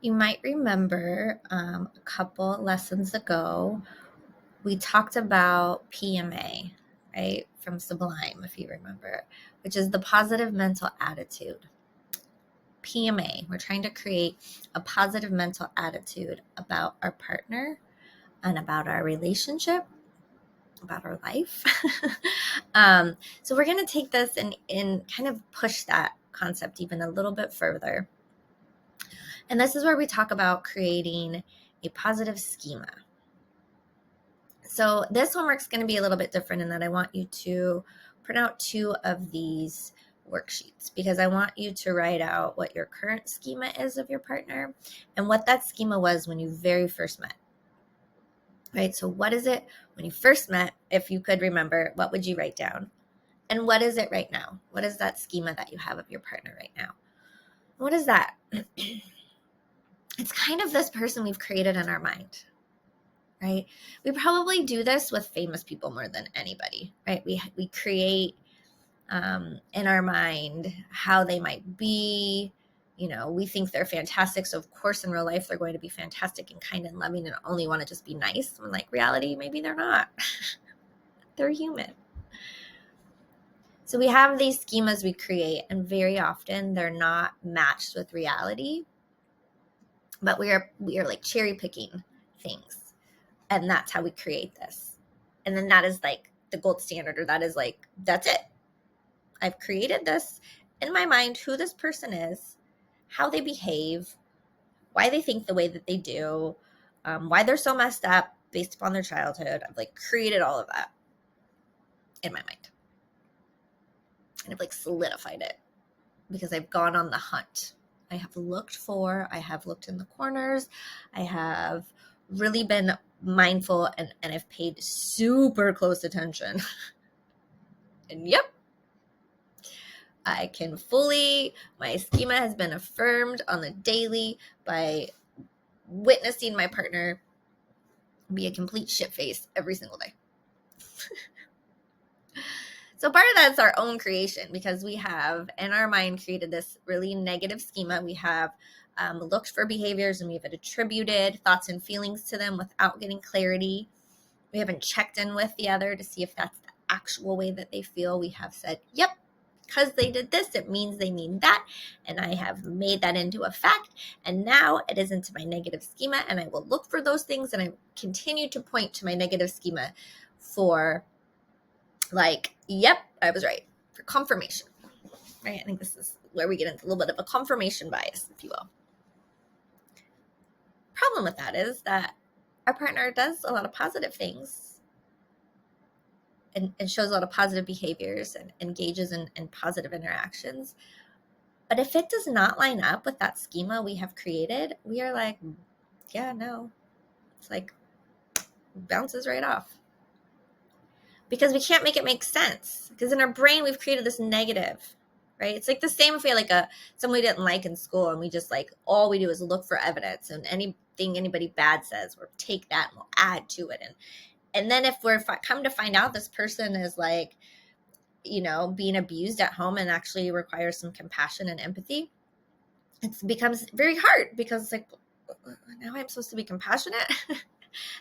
You might remember a couple lessons ago, we talked about PMA, right? From Sublime, if you remember, which is the positive mental attitude. PMA, we're trying to create a positive mental attitude about our partner and about our relationship, about our life. So we're going to take this and kind of push that concept even a little bit further. And this is where we talk about creating a positive schema. So this homework's going to be a little bit different in that I want you to print out 2 of these worksheets because I want you to write out what your current schema is of your partner and what that schema was when you very first met. Right? So what is it when you first met? If you could remember, what would you write down? And what is it right now? What is that schema that you have of your partner right now? What is that? It's kind of this person we've created in our mind, right? We probably do this with famous people more than anybody, right? We create in our mind how they might be. You know, we think they're fantastic. So of course, in real life, they're going to be fantastic and kind and loving and only want to just be nice. When like reality, maybe they're not. They're human. So we have these schemas we create, and very often they're not matched with reality. But we are like cherry picking things, and that's how we create this. And then that is like the gold standard, or that is like, that's it. I've created this in my mind, who this person is, how they behave, why they think the way that they do, why they're so messed up based upon their childhood. I've like created all of that in my mind. And I've like solidified it because I've gone on the hunt. I have looked in the corners. I have really been mindful and I've paid super close attention. And yep, I can my schema has been affirmed on the daily by witnessing my partner be a complete shit face every single day. So part of that's our own creation because we have in our mind created this really negative schema. We have looked for behaviors and we've attributed thoughts and feelings to them without getting clarity. We haven't checked in with the other to see if that's the actual way that they feel. We have said, yep, because they did this, it means they mean that. And I have made that into a fact. And now it is into my negative schema. And I will look for those things. And I continue to point to my negative schema for like, yep, I was right, for confirmation. Right? I think this is where we get into a little bit of a confirmation bias, if you will. Problem with that is that our partner does a lot of positive things and shows a lot of positive behaviors and engages in positive interactions. But if it does not line up with that schema we have created, we are like, yeah, no. It's like bounces right off. Because we can't make it make sense. Because in our brain, we've created this negative, right? It's like the same if we had like someone we didn't like in school and we just like, all we do is look for evidence and anything anybody bad says, we'll take that and we'll add to it. And then if we're come to find out this person is like, you know, being abused at home and actually requires some compassion and empathy, it becomes very hard because it's like, now I'm supposed to be compassionate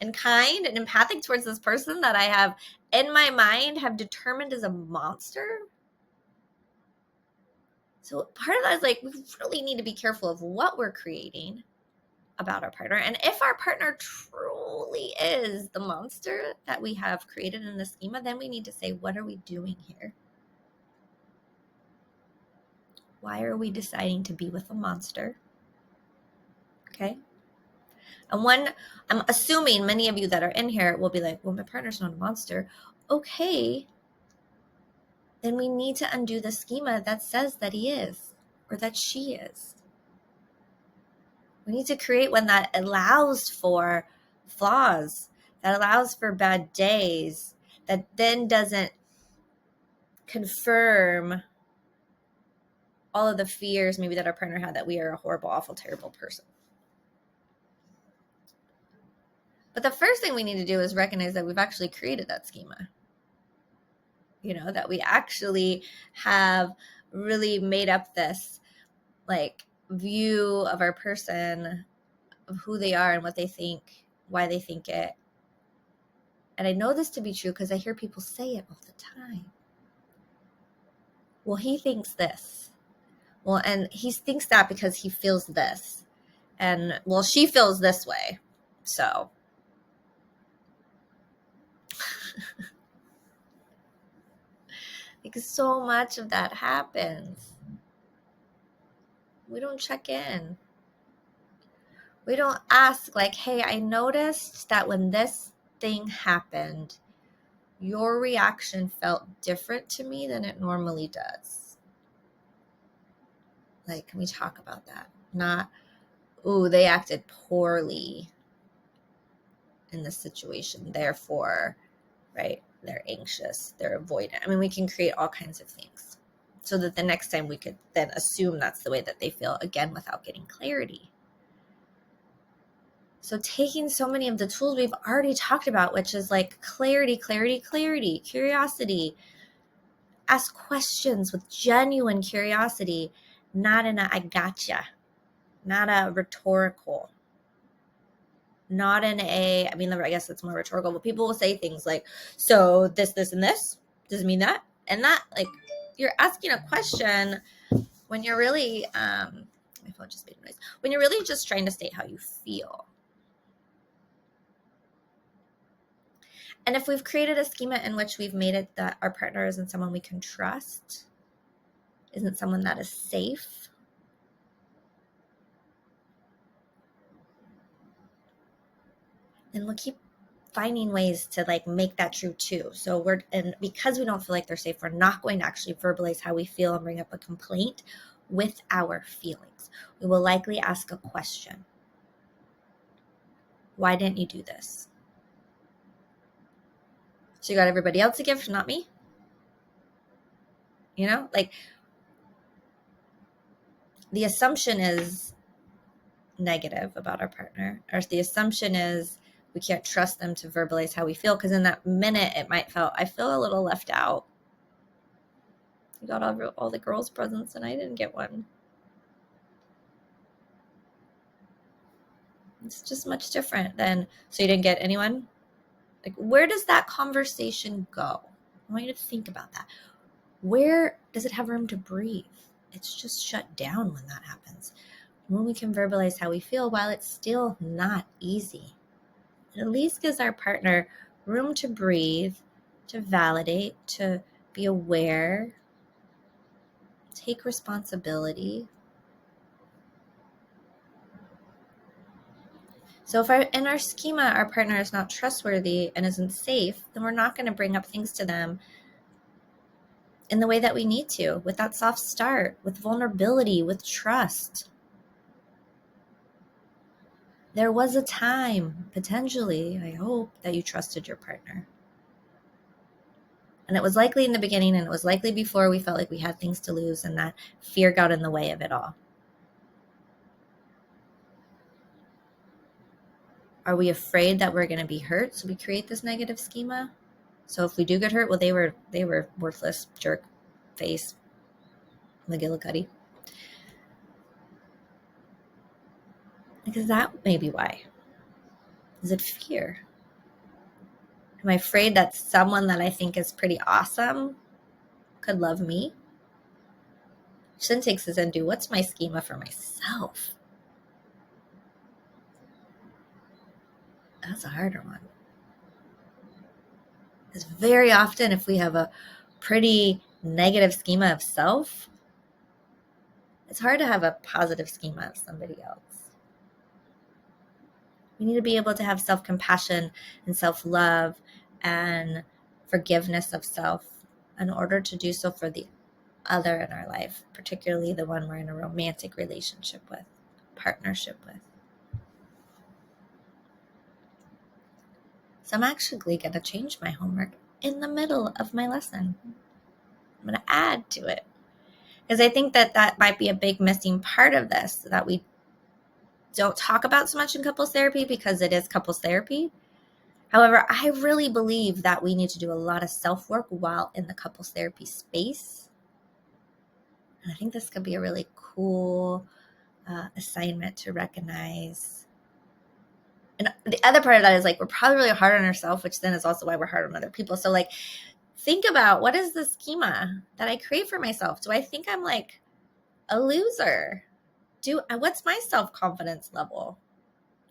and kind and empathic towards this person that I have in my mind have determined as a monster. So part of that is like, we really need to be careful of what we're creating about our partner. And if our partner truly is the monster that we have created in the schema, then we need to say, what are we doing here? Why are we deciding to be with a monster? Okay. And I'm assuming many of you that are in here will be like, well, my partner's not a monster. Okay. Then we need to undo the schema that says that he is or that she is. We need to create one that allows for flaws, that allows for bad days, that then doesn't confirm all of the fears maybe that our partner had that we are a horrible, awful, terrible person. But the first thing we need to do is recognize that we've actually created that schema. You know, that we actually have really made up this like view of our person, of who they are and what they think, why they think it. And I know this to be true because I hear people say it all the time. Well, he thinks this. Well, and he thinks that because he feels this. And, well, she feels this way. So, because so much of that happens. We don't check in. We don't ask, like, hey, I noticed that when this thing happened, your reaction felt different to me than it normally does. Like, can we talk about that? Not, ooh, they acted poorly in this situation, therefore, right, they're anxious, they're avoidant. I mean, we can create all kinds of things so that the next time we could then assume that's the way that they feel, again, without getting clarity. So taking so many of the tools we've already talked about, which is like clarity, curiosity, ask questions with genuine curiosity, not in a I gotcha, not a rhetorical, not in a, I mean, I guess it's more rhetorical, but people will say things like, so this, and this, does it mean that? And that, like, you're asking a question when you're really, my phone just made a noise, when you're really just trying to state how you feel. And if we've created a schema in which we've made it that our partner isn't someone we can trust, isn't someone that is safe, then we'll keep finding ways to like make that true too. So and because we don't feel like they're safe, we're not going to actually verbalize how we feel and bring up a complaint with our feelings. We will likely ask a question. Why didn't you do this? So you got everybody else a gift, not me? You know, like the assumption is negative about our partner, or the assumption is we can't trust them to verbalize how we feel, because in that minute it might feel, I feel a little left out. You got all the girls' presents and I didn't get one. It's just much different than, so you didn't get anyone? Like, where does that conversation go? I want you to think about that. Where does it have room to breathe? It's just shut down when that happens. When we can verbalize how we feel, while it's still not easy, it at least gives our partner room to breathe, to validate, to be aware, take responsibility. So if in our schema, our partner is not trustworthy and isn't safe, then we're not going to bring up things to them in the way that we need to, with that soft start, with vulnerability, with trust. There was a time, potentially, I hope, that you trusted your partner. And it was likely in the beginning, and it was likely before we felt like we had things to lose, and that fear got in the way of it all. Are we afraid that we're going to be hurt? So we create this negative schema. So if we do get hurt, well, they were worthless, jerk, face, McGillicuddy. Because that may be why. Is it fear? Am I afraid that someone that I think is pretty awesome could love me? Which then takes us into, what's my schema for myself? That's a harder one. Because very often, if we have a pretty negative schema of self, it's hard to have a positive schema of somebody else. We need to be able to have self-compassion and self-love and forgiveness of self in order to do so for the other in our life, particularly the one we're in a romantic relationship with, partnership with. So I'm actually going to change my homework in the middle of my lesson. I'm going to add to it, because I think that might be a big missing part of this that we don't talk about so much in couples therapy, because it is couples therapy. However, I really believe that we need to do a lot of self-work while in the couples therapy space. And I think this could be a really cool assignment to recognize. And the other part of that is like, we're probably really hard on ourselves, which then is also why we're hard on other people. So like, think about, what is the schema that I create for myself? Do I think I'm like a loser? What's my self-confidence level?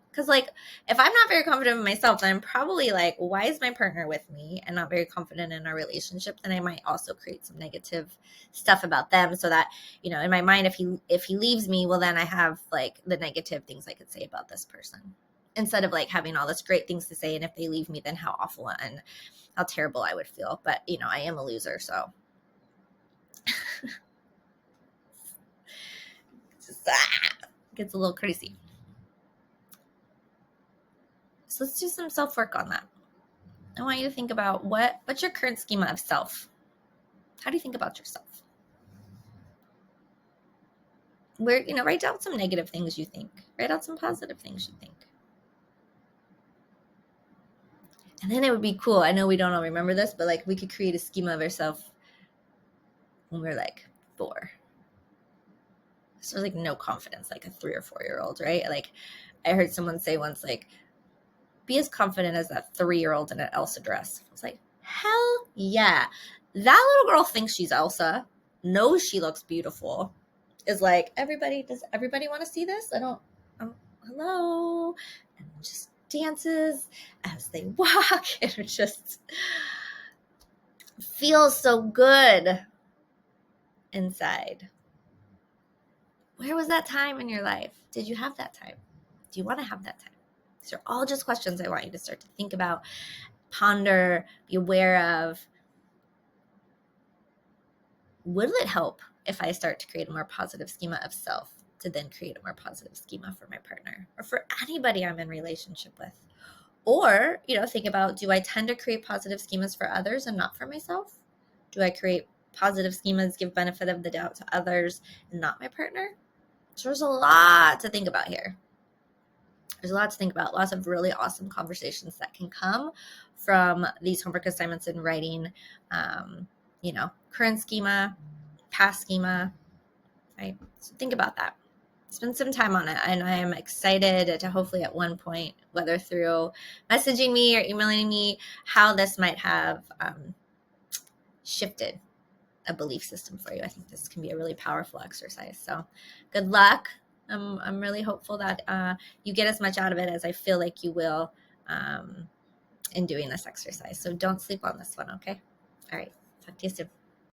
Because like, if I'm not very confident in myself, then I'm probably like, why is my partner with me and not very confident in our relationship? Then I might also create some negative stuff about them, so that, you know, in my mind, if he leaves me, well, then I have like the negative things I could say about this person, instead of like having all this great things to say. And if they leave me, then how awful and how terrible I would feel. But, you know, I am a loser, so just, gets a little crazy. So let's do some self-work on that. I want you to think about what's your current schema of self? How do you think about yourself? Write down some negative things you think. Write out some positive things you think. And then it would be cool. I know we don't all remember this, but like, we could create a schema of ourselves when we're like 4. So like no confidence, like a 3 or 4-year-old, right? Like, I heard someone say once, like, be as confident as that 3-year-old in an Elsa dress. I was like, hell yeah. That little girl thinks she's Elsa, knows she looks beautiful, is like, does everybody want to see this? Hello. And just dances as they walk. And it just feels so good inside. Where was that time in your life? Did you have that time? Do you want to have that time? These are all just questions I want you to start to think about, ponder, be aware of. Will it help if I start to create a more positive schema of self, to then create a more positive schema for my partner or for anybody I'm in relationship with? Or, think about, do I tend to create positive schemas for others and not for myself? Do I create positive schemas, give benefit of the doubt to others and not my partner? So there's a lot to think about here. There's a lot to think about, lots of really awesome conversations that can come from these homework assignments and writing, current schema, past schema, right? So think about that. Spend some time on it. And I am excited to hopefully at one point, whether through messaging me or emailing me, how this might have shifted a belief system for you. I think this can be a really powerful exercise. So good luck. I'm really hopeful that you get as much out of it as I feel like you will in doing this exercise. So don't sleep on this one, okay? All right. Talk to you soon.